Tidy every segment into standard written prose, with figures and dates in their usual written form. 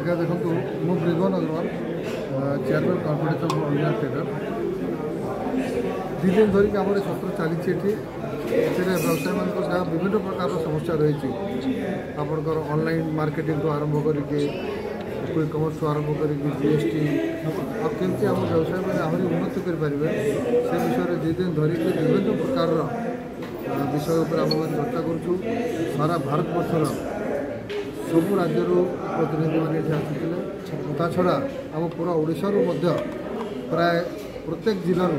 आज्ञा देखो मु ब्रिगन Agarwal chairman confidence of ordinal trader दिन धरिक आम सत्र चली व्यवसाय मान जहाँ विभिन्न प्रकार समस्या रही आपंकर ऑनलाइन मार्केटिंग को आरंभ करके क्विक कमर्स आरंभ कर जीएसटी आमती आम व्यवसाय मैंने आहरी उन्नति करेंगे से विषय में दिन धरिक विभिन्न प्रकार विषय पर आम चर्चा करूँ सारा भारत वर्षर सबू राज्य प्रतिनिधि मैंने आसते ता छड़ा आम पूरा ओडिशा प्राय प्रत्येक जिलूर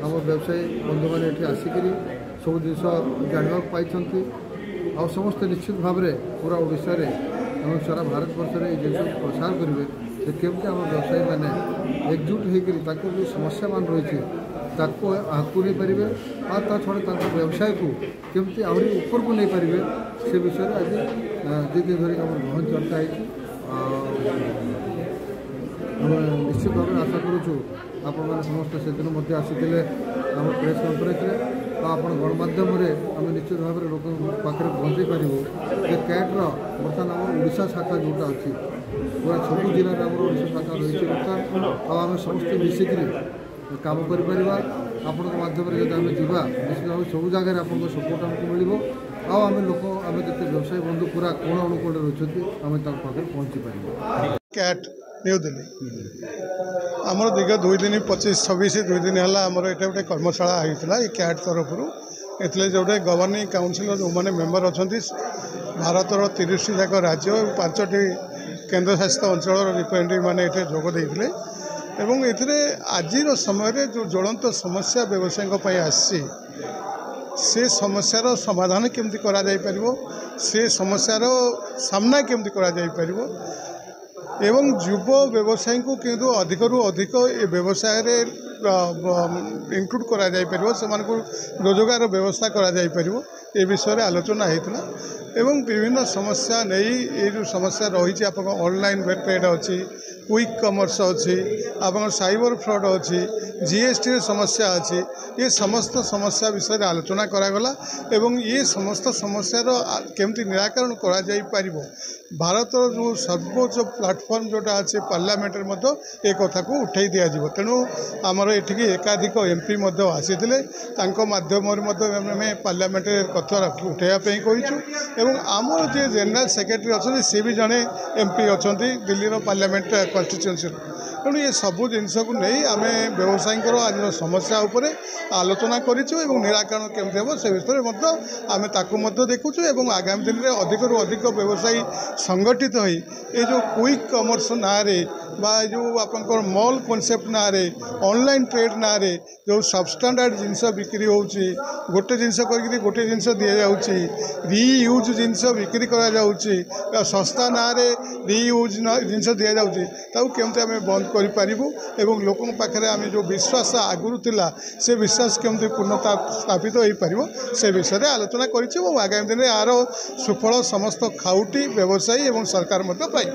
आम व्यवसायी बंधु मैंने आसिक सब जिन जानवा पाई आ समस्ते निश्चित भाव में पूरा ओडिशा रे और सारा भारत वर्ष में जिन प्रसार करेंगे से केमती आम व्यवसायी मैंने एकजुट होकर जो समस्या मान रही आगू नहीं पारे आ छड़ा व्यवसाय को केमती आहरी ऊपर को नहीं पारे से विषय में आज दिन धरिक आम गहन चर्चा निश्चित भाव में आशा करूँ आपण समस्त से दिन आसी आम प्रेस कॉन्फ्रेंस आप गणमाध्यम आम निश्चित भाव में लोक पाखे पहुँचे पारू जे कैट्र बर्तमान आम ओडिशा शाखा जोटा अच्छी पूरा सब जिले में आम ओडिशा शाखा रही बर्तमान आम समस्ते मिसिक काम कर माध्यम जब आम जा निश्चित भाव सब जगह आप सपोर्ट आमको मिल आम लोक आम जो व्यवसायी बंधु पूरा कोण अनुकोण रही आम पाखे पहुँची पार कैट न्यू दिल्ली आमर दीर्घ 2 दिन 25-26 2 दिन है आमर ये गोटे कर्मशाला होता है कैट तरफ ये जो गवर्निंग काउंसिल जो मैंने मेम्बर अच्छा भारत 30 जाक राज्य और 5टी केन्द्र शासित अंचल रिप्रेजेंटेटिव मैंने ये जोगदे आज समय जो ज्वलंत समस्या व्यवसायी आसी से समस्यार समाधान केमती करा जाई परिबो से समस्यार सामना केमती करा जाई परिबो एवं युव व्यवसायी को किंतु अधिकरू अधिक ये व्यवसाय इंक्लूड करा जाई परिबो से मानको रोजगार व्यवस्था करा जाई परिबो ए विषय आलोचना होता एवं विभिन्न समस्या नहीं ये जो समस्या रही आप ऑनलाइन ट्रेड अच्छी क्विक कमर्स अच्छी आप साइबर फ्रॉड अच्छी जीएसटी समस्या अच्छी ये समस्त समस्या विषय आलोचना करागला एवं ये समस्त समस्यार केमती निराकरण करा जाई परिबो भारत जो सर्वोच्च प्लाटफर्म जोटा अच्छे पार्लियामेंट में एक कथा को उठाई दि जाव तेणु आमर ये एकाधिक एमपी आसी माध्यम पार्लियामेंट कथा उठाइवाई कहूँ एवं आमर जे जनरल सेक्रेटरी अच्छा सी भी जड़े एमपी अच्छा दिल्ली पार्लियामेंट कन्स्टिट्यूएंसी तेणु ये सबू जिनस को नहीं आम व्यवसायी आज समस्या उपरे आलोचना करूँ निराकरण केमती हम से विषय में आम देखुँ और आगामी दिन में अधिकरू अधिक व्यवसायी संगठित हो ये जो क्विक कमर्स ना जो आप मॉल कॉन्सेप्ट ना ऑनलाइन ट्रेड ना जो सबस्टैंडर्ड जिनस बिक्री हो गोटे जिनस कर गोटे जिनस दि जाऊँगी रीयूज जिनस बिक्री करा सस्ता ना रीयूज जिनस दि जाऊँगी केमती आम बंद करूँ एवं लोकों पाखे आम जो विश्वास आगुरी थिला से विश्वास केमती पूर्णता स्थापित हो पार से विषय में आलोचना करें आगामी दिन में यार सुफल समस्त खाउटी व्यवसायी एवं सरकार पाई।